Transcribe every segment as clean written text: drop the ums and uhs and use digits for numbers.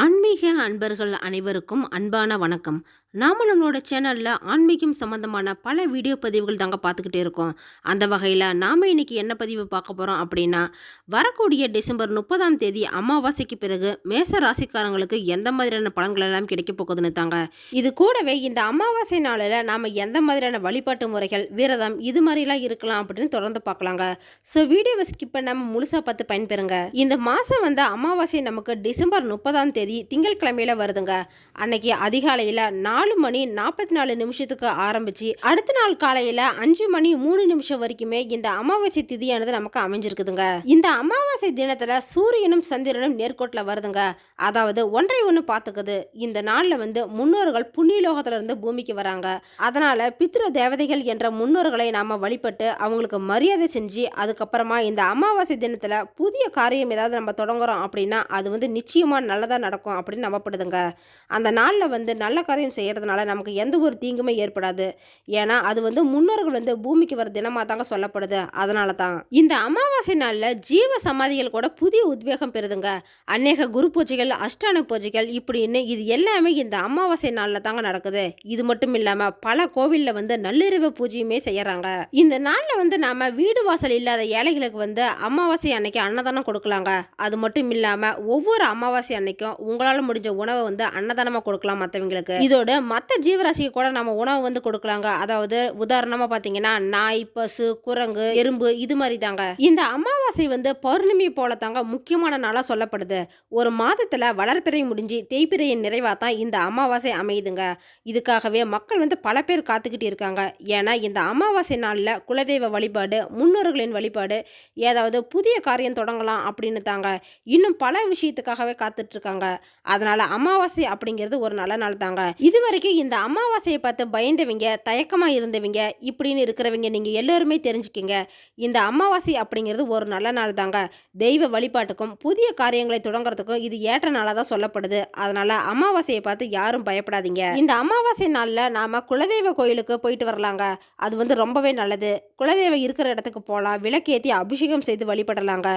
ஆன்மீக அன்பர்கள் அனைவருக்கும் அன்பான வணக்கம். நாம நம்மளோட சேனல்ல ஆன்மீகம் சம்பந்தமான பல வீடியோ பதிவுகள் தாங்க பார்த்துக்கிட்டே இருக்கோம். அந்த வகையில் நாம இன்னைக்கு என்ன பதிவு பார்க்க போறோம் அப்படின்னா, வரக்கூடிய டிசம்பர் 30ஆம் தேதி அமாவாசைக்கு பிறகு மேச ராசிக்காரங்களுக்கு எந்த மாதிரியான பலன்கள் எல்லாம் கிடைக்க போகுதுன்னு தாங்க. இது கூடவே இந்த அமாவாசை நாளில் நாம எந்த மாதிரியான வழிபாட்டு முறைகள், விரதம் இது மாதிரிலாம் இருக்கலாம் அப்படின்னு தொடர்ந்து பார்க்கலாங்க. ஸோ வீடியோவை ஸ்கிப் பண்ணாம முழுசா பார்த்து பயன்பெறுங்க. இந்த மாசம் அமாவாசை நமக்கு டிசம்பர் 30ஆம் தேதி திங்கட்கிழமையில வருதுங்க. அன்னைக்கு அதிகாலையில 4:44 ஆரம்பிச்சு அடுத்த நாள் காலையில 5:03 வரைக்குமே இந்த அமாவாசை திதியானது நமக்கு அமைஞ்சிருக்குதுங்க. இந்த அமாவாசை தினத்துல சூரியனும் சந்திரனும் நேர்கோட்டில் வருதுங்க. அதாவது ஒன்றை ஒன்று பார்த்துக்குது. இந்த நாள்ல முன்னோர்கள் புண்ணியலோகத்துல இருந்து பூமிக்கு வராங்க. அதனால பித்ரு தேவதைகள் என்ற முன்னோர்களை நாம வழிபட்டு அவங்களுக்கு மரியாதை செஞ்சு அதுக்கப்புறமா இந்த அமாவாசை தினத்துல புதிய காரியம் ஏதாவது நம்ம தொடங்குறோம் அப்படின்னா அது நிச்சயமா நல்லதா நடக்கும் அப்படின்னு நம்பப்படுதுங்க. அந்த நாளில் நல்ல காரியம் செய்கிறதுனால நமக்கு எந்த ஒரு தீங்குமே ஏற்படாது. ஏன்னா அது முன்னோர்கள் பூமிக்கு வர தினமாக தாங்க சொல்லப்படுது. அதனால தான் இந்த அமாவாசை நாளில் ஜீவ சமாதிகள் கூட புதிய உத்வேகம் பெறுதுங்க. அநேக குரு பூஜைகள், அஷ்டான பூஜைகள் இப்படின்னு இது எல்லாமே இந்த அமாவாசை நாளில் தாங்க நடக்குது. இது மட்டும் இல்லாமல் பல கோவிலில் நள்ளிரவு பூஜையுமே செய்யறாங்க. இந்த நாளில் நாம வீடு வாசல் இல்லாத ஏழைகளுக்கு அமாவாசை அன்னைக்கு அன்னதானம் கொடுக்கலாங்க. அது மட்டும் இல்லாமல் ஒவ்வொரு அமாவாசை அன்னைக்கும் உங்களால் முடிஞ்ச உணவை அன்னதானமாக கொடுக்கலாம் மற்றவங்களுக்கு. இதோட மற்ற ஜீவராசிக்கு கூட நம்ம உணவு கொடுக்கலாங்க. அதாவது உதாரணமாக பார்த்தீங்கன்னா நாய், பசு, குரங்கு, எறும்பு இது மாதிரி தாங்க. இந்த அமாவாசை பௌர்ணமி போல தாங்க முக்கியமான நாளாக சொல்லப்படுது. ஒரு மாதத்தில் வளர்ப்பிறை முடிஞ்சு தேய்பிறையின் நிறைவாக தான் இந்த அமாவாசை அமையுதுங்க. இதுக்காகவே மக்கள் பல பேர் காத்துக்கிட்டு இருக்காங்க. ஏன்னா இந்த அமாவாசை நாளில் குலதெய்வ வழிபாடு, முன்னோர்களின் வழிபாடு, ஏதாவது புதிய காரியம் தொடங்கலாம் அப்படின்னு தாங்க இன்னும் பல விஷயத்துக்காகவே காத்துட்டு இருக்காங்க. அதனால அமாவாசை அப்படிங்கிறது ஒரு நல்ல நாள் தாங்க. இது வரைக்கும் இந்த அமாவாசையை பார்த்து பயந்தவங்க, தயக்கமா இருந்தவங்க இப்படின்னு இருக்கிறவங்க நீங்க எல்லாருமே தெரிஞ்சுக்கிங்க. இந்த அமாவாசை அப்படிங்கிறது ஒரு நல்ல நாள் தாங்க. தெய்வ வழிபாட்டுக்கும் புதிய காரியங்களை தொடங்குறதுக்கும் இது ஏற்ற நாளாக தான் சொல்லப்படுது. அதனால அமாவாசையை பார்த்து யாரும் பயப்படாதீங்க. இந்த அமாவாசை நாளில் நாம குலதெய்வ கோயிலுக்கு போயிட்டு வரலாங்க. அது ரொம்பவே நல்லது. குலதெய்வம் இருக்கிற இடத்துக்கு போகலாம், விளக்கேற்றி அபிஷேகம் செய்து வழிபடலாங்க.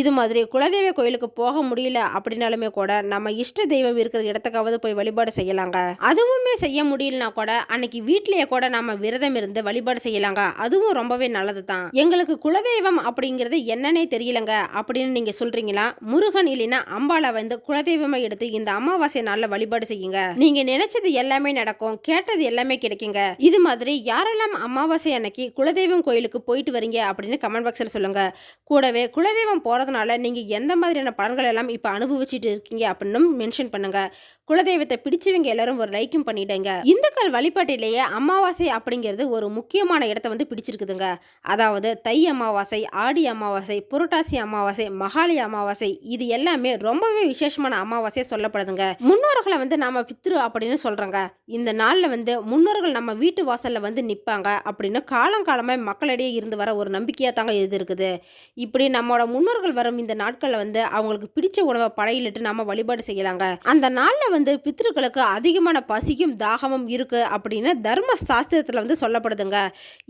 இது மாதிரி குலதெய்வ கோயிலுக்கு போக முடியல அப்படின்னாலுமே கூட நம்ம இஷ்ட தெய்வம் இருக்கிற இடத்துக்காவது போய் வழிபாடு செய்யலாங்க. அதுவுமே செய்ய முடியலனா கூட அன்னைக்கு வீட்லயே கூட நம்ம விரதம் இருந்து வழிபாடு செய்யலாங்க. அதுவும் ரொம்பவே நல்லது தான். எங்களுக்கு குலதெய்வம் அப்படிங்கிறது என்னன்னே தெரியலங்க அப்படின்னு நீங்க சொல்றீங்களா? முருகன் இல்லைன்னா அம்பாளை குலதெய்வமா எடுத்து இந்த அமாவாசை நாள்ல வழிபாடு செய்யுங்க. நீங்க நினைச்சது எல்லாமே நடக்கும், கேட்டது எல்லாமே கிடைக்குங்க. இது மாதிரி யாரெல்லாம் அமாவாசை அன்னைக்கு குலதெய்வம் கோயிலுக்கு போயிட்டு வரீங்க அப்படின்னு கமெண்ட் பாக்ஸ்ல சொல்லுங்க. கூடவே குலதெய்வம் போறதுனால நீங்க எந்த மாதிரியான பலன்கள் எல்லாம் இப்ப அனுபவிச்சுட்டு இருக்கீங்க அப்படின்னு மென்ஷன் பண்ணுங்க. குலதெய்வத்தை பிடிச்சவங்க எல்லாரும் ஒரு லைக்கும் பண்ணிடுங்க. இந்துக்கள் வழிபாட்டிலேயே அமாவாசை அப்படிங்கிறது ஒரு முக்கியமான இடத்தை பிடிச்சிருக்குதுங்க. அதாவது தை அமாவாசை, ஆடி அமாவாசை, புரட்டாசி அமாவாசை, மகாலி அமாவாசை இது எல்லாமே ரொம்பவே விசேஷமான அமாவாசையா சொல்லப்படுதுங்க. முன்னோர்களை நாம பித்ரு அப்படின்னு சொல்றோங்க. இந்த நாள்ல முன்னோர்கள் நம்ம வீட்டு வாசல்ல நிப்பாங்க அப்படின்னு காலங்காலமா மக்களிடையே இருந்து வர ஒரு நம்பிக்கையா தாங்க இது இருக்குது. இப்படி நம்மளோட முன்னோர்கள் வரும் இந்த நாட்கள்ல அவங்களுக்கு பிடிச்ச உணவை படையிலிட்டு நாம வழிபாடு செய்யலாங்க. அந்த நாள்ல பித்ருக்களுக்கு அதிகமான பசியும் தாகமும் இருக்கு அப்படின்னு தர்ம சாஸ்திரத்துல சொல்லப்படுதுங்க.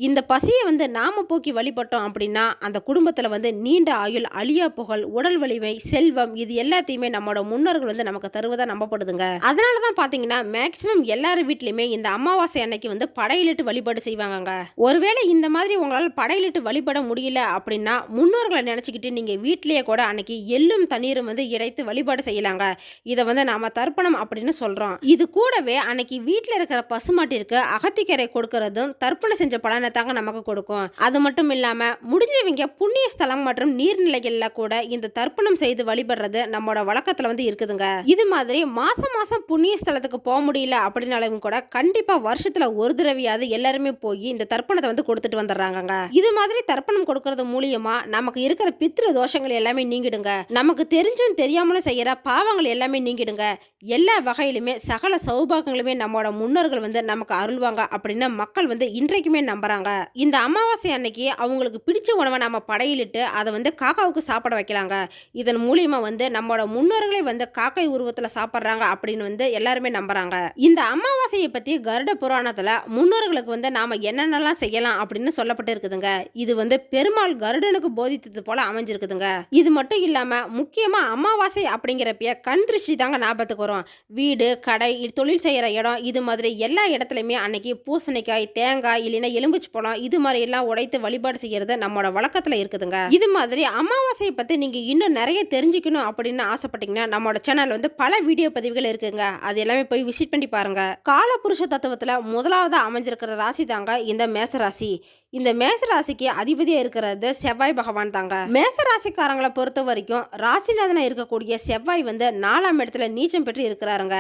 இந்த பசியை நாம போக்கி வழிபட்டோம் அப்படின்னா அந்த குடும்பத்துல நீண்ட ஆயுள், அழியா புகழ், உடல் வலிமை, செல்வம் இது எல்லாத்தையுமே நம்மளோட முன்னோர்கள் நமக்கு தருவதா நம்பப்படுதுங்க. அதனாலதான் பாத்தீங்கன்னா மேக்சிமம் எல்லாரும் வீட்லயுமே இந்த அமாவாசை அன்னைக்கு படையிலிட்டு வழிபாடு செய்வாங்க. ஒருவேளை இந்த மாதிரி உங்களால் படையிலிட்டு வழிபட முடியல அப்படின்னா முன்னோர்களை நினைச்சுக்கிட்டு நீங்க வீட்லயே கூட அன்னைக்கு எள்ளும் தண்ணீரும் இடைத்து வழிபாடு செய்யலாங்க. இதை நாம தர்ப்பணம் அப்படின்னு சொல்றோம். இது கூடவே அன்னைக்கு வீட்டில் இருக்கிற பசுமாட்டிற்கு அகத்திக்கரை கொடுக்கறதும் தர்ப்பணம் செஞ்ச பலனை தாங்க நமக்கு கொடுக்கும். அது மட்டும் இல்லாம முடிஞ்சவங்க புண்ணிய ஸ்தலம் மற்றும் நீர்நிலைகள்ல கூட இந்த தர்ப்பணம் செய்து வழிபடுறது நம்மளோட வழக்கத்துல இருக்குதுங்க. இது மாதிரி மாசம் மாசம் புண்ணிய ஸ்தலத்துக்கு போக முடியல அப்படின்னாலும் கூட கண்டிப்பா வருஷத்துல ஒரு தடவையாவது எல்லாருமே போய் இந்த தர்ப்பணத்தை கொடுத்துட்டு வந்துடுறாங்க. இது மாதிரி தர்ப்பணம் கொடுக்கறது மூலியமா நமக்கு இருக்கிற பித்ரு தோஷங்கள் எல்லாமே நீங்கிடுங்க. நமக்கு தெரிஞ்சும் தெரியாமலும் செய்யற பாவங்கள் எல்லாமே நீங்கிடுங்க. எல்லா வகையிலுமே சகல சௌபாகங்களுமே நம்மளோட முன்னோர்கள் நமக்கு அருள்வாங்க அப்படின்னு மக்கள் இன்றைக்குமே நம்புறாங்க. இந்த அமாவாசை அன்னைக்கு அவங்களுக்கு பிடிச்ச உணவை நம்ம படையிலிட்டு அதை காக்காவுக்கு சாப்பிட வைக்கலாங்க. இதன் மூலியமா நம்மளோட முன்னோர்களே காக்கை உருவத்துல சாப்பிட்றாங்க அப்படின்னு எல்லாருமே நம்புறாங்க. இந்த அமாவாசையை பத்தி கருட புராணத்துல முன்னோர்களுக்கு நாம என்னென்னலாம் செய்யலாம் அப்படின்னு சொல்லப்பட்டு இருக்குதுங்க. இது பெருமாள் கருடனுக்கு போதித்தது போல அமைஞ்சிருக்குதுங்க. இது மட்டும் இல்லாம முக்கியமா அமாவாசை அப்படிங்கிறப்ப கண் திருஷ்டி தாங்க ஞாபகத்துக்கு வரும். வீடு, கடை, தொழில் செய்யற இடம், இது மாதிரி எல்லா இடத்துலயுமே அன்னைக்கு பூசணிக்காய், தேங்காய் இல்லைன்னா எலுமிச்சை பழம் இது மாதிரி எல்லாம் உடைத்து வழிபாடு செய்யறது நம்மளோட வழக்கத்துல இருக்குதுங்க. இது மாதிரி அமாவாசையை பத்தி நீங்க இன்னும் நிறைய தெரிஞ்சுக்கணும் அப்படின்னு ஆசைப்பட்டீங்கன்னா நம்மளோட சேனல் வந்து பல வீடியோ பதிவுகள் இருக்குங்க. அது எல்லாமே போய் விசிட் பண்ணி பாருங்க. காலபுருஷ தத்துவத்துல முதலாவது அமைஞ்சிருக்கிற ராசி தாங்க இந்த மேசராசி. இந்த மேசராசிக்கு அதிபதியா இருக்கிறது செவ்வாய் பகவான் தாங்க. மேசராசிக்காரங்களை பொறுத்த வரைக்கும் ராசிநாதனா இருக்கக்கூடிய செவ்வாய் வந்து 4ஆம் இடத்துல நீச்சம் பெற்று இருக்கிறாருங்க.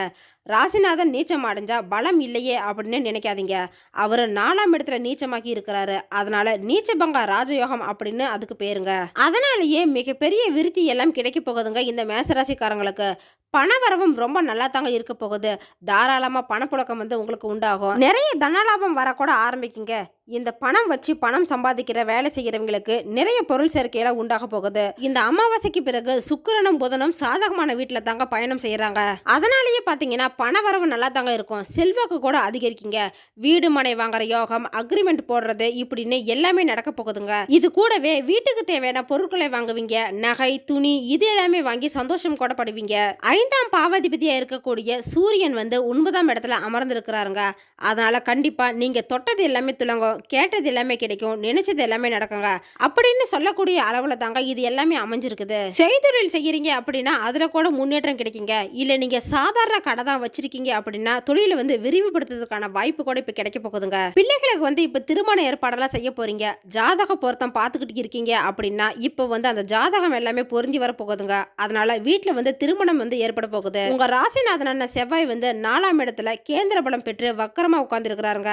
ராசிநாதன் நீச்சம் அடைஞ்சா பலம் இல்லையே அப்படின்னு நினைக்காதீங்க. அவர் 4ஆம் இடத்துல நீச்சமாக்கி இருக்கிறாரு. அதனால நீச்சபங்க ராஜயோகம் அப்படின்னு அதுக்கு பேருங்க. அதனாலேயே மிகப்பெரிய விருத்தி எல்லாம் கிடைக்க போகுதுங்க இந்த மேசராசிக்காரங்களுக்கு. பணவரவும் ரொம்ப நல்லா தாங்க இருக்க போகுது. தாராளமா பணப்புழக்கம் வந்து உங்களுக்கு உண்டாகும். நிறைய தனலாபம் வரக்கூட ஆரம்பிக்குங்க. இந்த பணம் வச்சு பணம் சம்பாதிக்கிற வேலை செய்யறவங்களுக்கு நிறைய பொருள் சேர்க்கையில உண்டாக போகுது. இந்த அமாவாசைக்கு பிறகு சுக்கிரனும் புதனும் சாதகமான வீட்டுல தாங்க பயணம் செய்யறாங்க. அதனாலேயே பாத்தீங்கன்னா பணவரவு நல்லா தாங்க இருக்கும். செல்வாக்கு கூட அதிகரிக்குங்க. வீடு மனை வாங்குற யோகம், அக்ரிமெண்ட் போடுறது இப்படின்னு எல்லாமே நடக்க போகுதுங்க. இது கூடவே வீட்டுக்கு தேவையான பொருட்களை வாங்குவீங்க. நகை, துணி இது எல்லாமே வாங்கி சந்தோஷம் கூட படுவீங்க. 5ஆம் பாவாதிபதியா இருக்கக்கூடிய சூரியன் வந்து 9ஆம் இடத்துல அமர்ந்திருக்கிறாருங்க. அதனால கண்டிப்பா நீங்க தொட்டது எல்லாமே துலங்கும், கேட்டது எல்லாமே கிடைக்கும், நினைச்சது எல்லாமே நடக்குங்க அப்படின்னு சொல்லக்கூடிய அளவுல தாங்க இது எல்லாமே அமைஞ்சிருக்குது. செய்தொழில் செய்யறீங்க அப்படின்னா அதுல கூட முன்னேற்றம் கிடைக்குங்க. இல்ல நீங்க சாதாரண கடை தான் வச்சிருக்கீங்க அப்படின்னா தொழிலை வந்து விரிவுபடுத்துறதுக்கான வாய்ப்பு கூட இப்ப கிடைக்க போகுதுங்க. பிள்ளைகளுக்கு வந்து இப்ப திருமண ஏற்பாடெல்லாம் செய்ய போறீங்க. ஜாதக பொருத்தம் பார்த்துக்கிட்டு இருக்கீங்க அப்படின்னா இப்ப வந்து அந்த ஜாதகம் எல்லாமே பொருந்தி வர போகுதுங்க. அதனால வீட்டுல வந்து திருமணம் வந்து ஏற்பட போகுது. உங்க ராசிநாதனான செவ்வாய் வந்து 4ஆம் இடத்துல கேந்திர பலம் பெற்று வக்கரமா உட்கார்ந்து இருக்கிறாருங்க.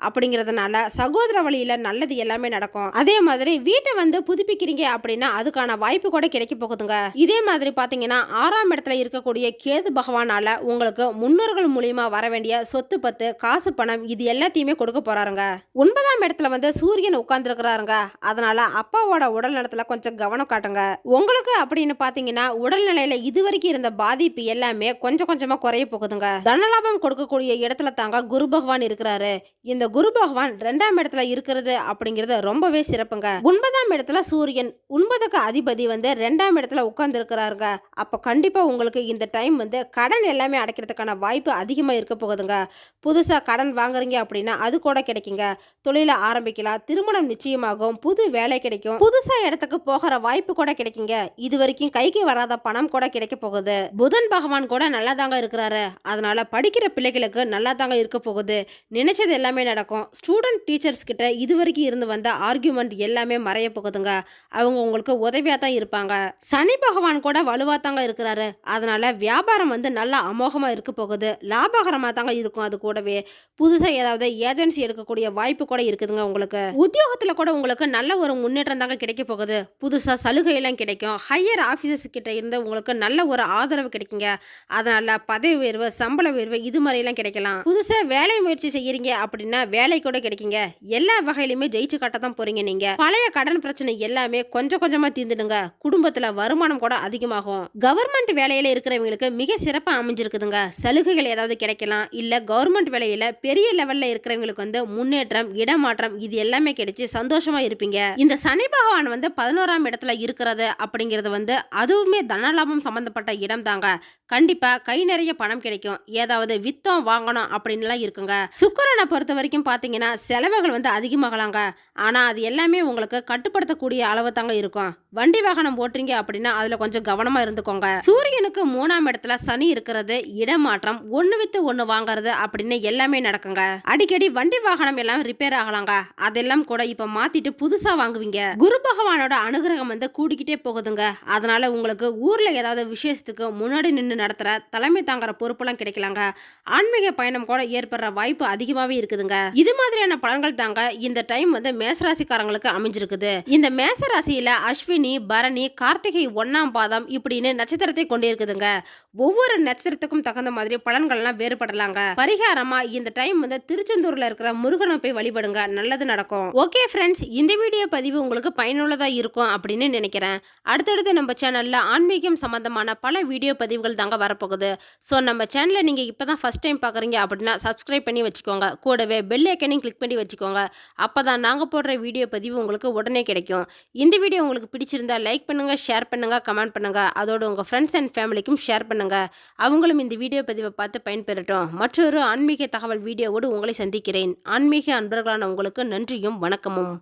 அப்படிங்கறதுனால சகோதர வழியில நல்லது எல்லாமே நடக்கும். அதே மாதிரி வீட்டை வந்து புதுப்பிக்கிறீங்க அப்படின்னா அதுக்கான வாய்ப்பு கூட கிடைக்க போகுதுங்க. இதே மாதிரி பாத்தீங்கன்னா 6ஆம் இடத்துல இருக்கக்கூடிய கேது பகவானால உங்களுக்கு முன்னோர்கள் மூலியமா வர வேண்டிய சொத்து பத்து, காசு, பணம் இது எல்லாத்தையுமே கொடுக்க போறாருங்க. 9ஆம் இடத்துல வந்து சூரியன் உட்கார்ந்து இருக்கிறாருங்க. அதனால அப்பாவோட உடல் நலத்துல கொஞ்சம் கவனம் காட்டுங்க. உங்களுக்கு அப்படின்னு பாத்தீங்கன்னா உடல்நிலையில இதுவரைக்கும் இருந்த பாதிப்பு எல்லாமே கொஞ்சம் கொஞ்சமா குறைய போகுதுங்க. தனலாபம் கொடுக்கக்கூடிய இடத்துல தாங்க குரு பகவான் இருக்கிறாரு. இந்த குரு பகவான் 2ஆம் இடத்துல இருக்கிறது அப்படிங்கிறது ரொம்பவே சிறப்புங்க. 9ஆம் இடத்துல சூரியன், 9க்கு அதிபதி வந்து 2ஆம் இடத்துல உட்கார்ந்து இருக்கிறாருங்க. அப்ப கண்டிப்பா உங்களுக்கு இந்த டைம் வந்து கடன் எல்லாமே அடைக்கிறதுக்கான வாய்ப்பு அதிகமா இருக்க போகுதுங்க. புதுசா கடன் வாங்குறீங்க அப்படின்னா அது கூட கிடைக்குங்க. தொழில ஆரம்பிக்கலாம், திருமணம் நிச்சயமாகும், புது வேலை கிடைக்கும், புதுசா இடத்துக்கு போகிற வாய்ப்பு கூட கிடைக்குங்க. இது வரைக்கும் கைக்கு வராத பணம் கூட கிடைக்க போகுது. புதன் பகவான் கூட நல்லா தாங்க இருக்கிறாரு. அதனால படிக்கிற பிள்ளைகளுக்கு நல்லா தாங்க இருக்க போகுது. நினைச்சது எல்லாமே நடக்கும். ஸ்டூடெண்ட் டீச்சர்ஸ் கிட்ட இதுவரைக்கும் இருந்து வந்த ஆர்கியூமெண்ட் எல்லாமே மறைய போகுதுங்க. அவங்க உங்களுக்கு உதவியா தான் இருப்பாங்க. சனி பகவான் கூட வலுவா தாங்க இருக்கிறாரு. அதனால வியாபாரம் வந்து நல்லா அமோகமா இருக்க போகுது. லாபகரமா தாங்க இருக்கும். அது கூடவே புதுசா ஏதாவது ஏஜென்சி எடுக்கக்கூடிய வாய்ப்பு கூட இருக்குதுங்க. உங்களுக்கு உத்தியோகத்துல கூட உங்களுக்கு நல்ல ஒரு முன்னேற்றம் தாங்க கிடைக்க போகுது. புதுசா சலுகை எல்லாம் கிடைக்கும். ஹையர் ஆபீசர்ஸ் கிட்ட இருந்து உங்களுக்கு நல்ல ஒரு ஆதரவு கிடைக்குங்க. அதனால பதவி உயர்வு, சம்பள உயர்வு இது மாதிரி எல்லாம் கிடைக்கலாம். புதுசா வேலை முயற்சி செய்யறீங்க அப்படின்னா வேலை கூட கிடைக்குங்க. எல்லா வகையிலுமே ஜெயிச்சு காட்ட தான் போறீங்க. நீங்க பழைய கடன் பிரச்சனை எல்லாமே கொஞ்சம் கொஞ்சமா தீர்ந்துடுங்க. குடும்பத்துல வருமானம் கூட அதிகமாகும். கவர்மெண்ட் வேலையில இருக்கிறவங்களுக்கு மிக சிறப்பா அமைஞ்சிருக்குதுங்க. சலுகைகள் ஏதாவது கிடைக்கலாம். இல்ல கவர்மெண்ட் வேலையில பெரிய லெவல்ல இருக்கிறவங்களுக்கு வந்து முன்னேற்றம், இடமாற்றம் இது எல்லாமே கிடைச்சு சந்தோஷமா இருப்பீங்க. இந்த சனி பகவான் வந்து 11ஆம் இடத்துல இருக்கிறது அப்படிங்கிறது வந்து அதுவுமே தனலாபம் சம்பந்தப்பட்ட இடம் தாங்க. கண்டிப்பா கை நிறைய பணம் கிடைக்கும். ஏதாவது வித்தம் வாங்கணும் அப்படின்லாம் இருக்குங்க. சுக்கிரனை பொறுத்த வரைக்கும் பாத்தீங்கன்னா செலவுகள் வந்து அதிகமாகலாங்க. ஆனா அது எல்லாமே உங்களுக்கு கட்டுப்படுத்தக்கூடிய அளவு தாங்க இருக்கும். வண்டி வாகனம் ஓட்டுறீங்க அப்படின்னா அதுல கொஞ்சம் கவனமா இருந்துக்கோங்க. சூரியனுக்கு 3ஆம் இடத்துல சனி இருக்கிறது, இடமாற்றம், ஒண்ணு வித்து ஒண்ணு வாங்குறது அப்படின்னு எல்லாமே நடக்குங்க. அடிக்கடி வண்டி வாகனம் எல்லாம் ரிப்பேர் ஆகலாங்க. அதெல்லாம் கூட இப்ப மாத்திட்டு புதுசா வாங்குவீங்க. குரு பகவானோட அனுகிரகம் வந்து கூடிக்கிட்டே போகுதுங்க. அதனால உங்களுக்கு ஊர்ல ஏதாவது விசேஷத்துக்கு முன்னாடி நின்று நடத்துற தலைமை தாங்குற பொறுப்பெல்லாம் கிடைக்கலாங்க. ஆன்மீக பயணம் கூட ஏற்படுற வாய்ப்பு அதிகமாவே இருக்குதுங்க. இது மாதிரியான பலன்கள் தாங்க இந்த டைம் வந்து மேசராசிக்காரங்களுக்கு அமைஞ்சிருக்குது. இந்த மேசராசியில அஸ்வினி, பரணி, கார்த்திகை 1ஆம் பாதம் இப்படின்னு நட்சத்திரத்தை கொண்டே இருக்குதுங்க. ஒவ்வொரு நட்சத்திரத்துக்கும் தகுந்த மாதிரி பலன்கள்லாம் வேறுபடலாங்க. பரிகாரமா இந்த டைம் வந்து திருச்செந்தூர்ல இருக்கிற முருகனை போய் வழிபடுங்க, நல்லது நடக்கும். ஓகே ஃப்ரெண்ட்ஸ், இந்த வீடியோ பதிவு உங்களுக்கு பயனுள்ளதா இருக்கும் அப்படின்னு நினைக்கிறேன். அடுத்தடுத்து நம்ம சேனல்ல ஆன்மீகம் சம்பந்தமான பல வீடியோ பதிவுகள் தாங்க வரப்போகுது. ஸோ நம்ம சேனலை நீங்க இப்பதான் ஃபர்ஸ்ட் டைம் பாக்குறீங்க அப்படின்னா சப்ஸ்கிரைப் பண்ணி வச்சுக்கோங்க. கூடவே பெல் ஐக்கனையும் கிளிக் பண்ணி வச்சுக்கோங்க. அப்பதான் நாங்க போடுற வீடியோ பதிவு உங்களுக்கு உடனே கிடைக்கும். இந்த வீடியோ உங்களுக்கு பிடிச்சிருந்தா லைக் பண்ணுங்க, ஷேர் பண்ணுங்க, கமெண்ட் பண்ணுங்க. அதோட உங்க ஃப்ரெண்ட்ஸ் அண்ட் ஃபேமிலிக்கும் ஷேர் பண்ணுங்க. அவங்களும் இந்த வீடியோ பதிவை பார்த்து பயன்பெறட்டும். மற்றொரு ஆன்மீக தகவல் வீடியோவோடு உங்களை சந்திக்கிறேன். ஆன்மீக அன்பர்களான உங்களுக்கு நன்றியும் வணக்கமும்.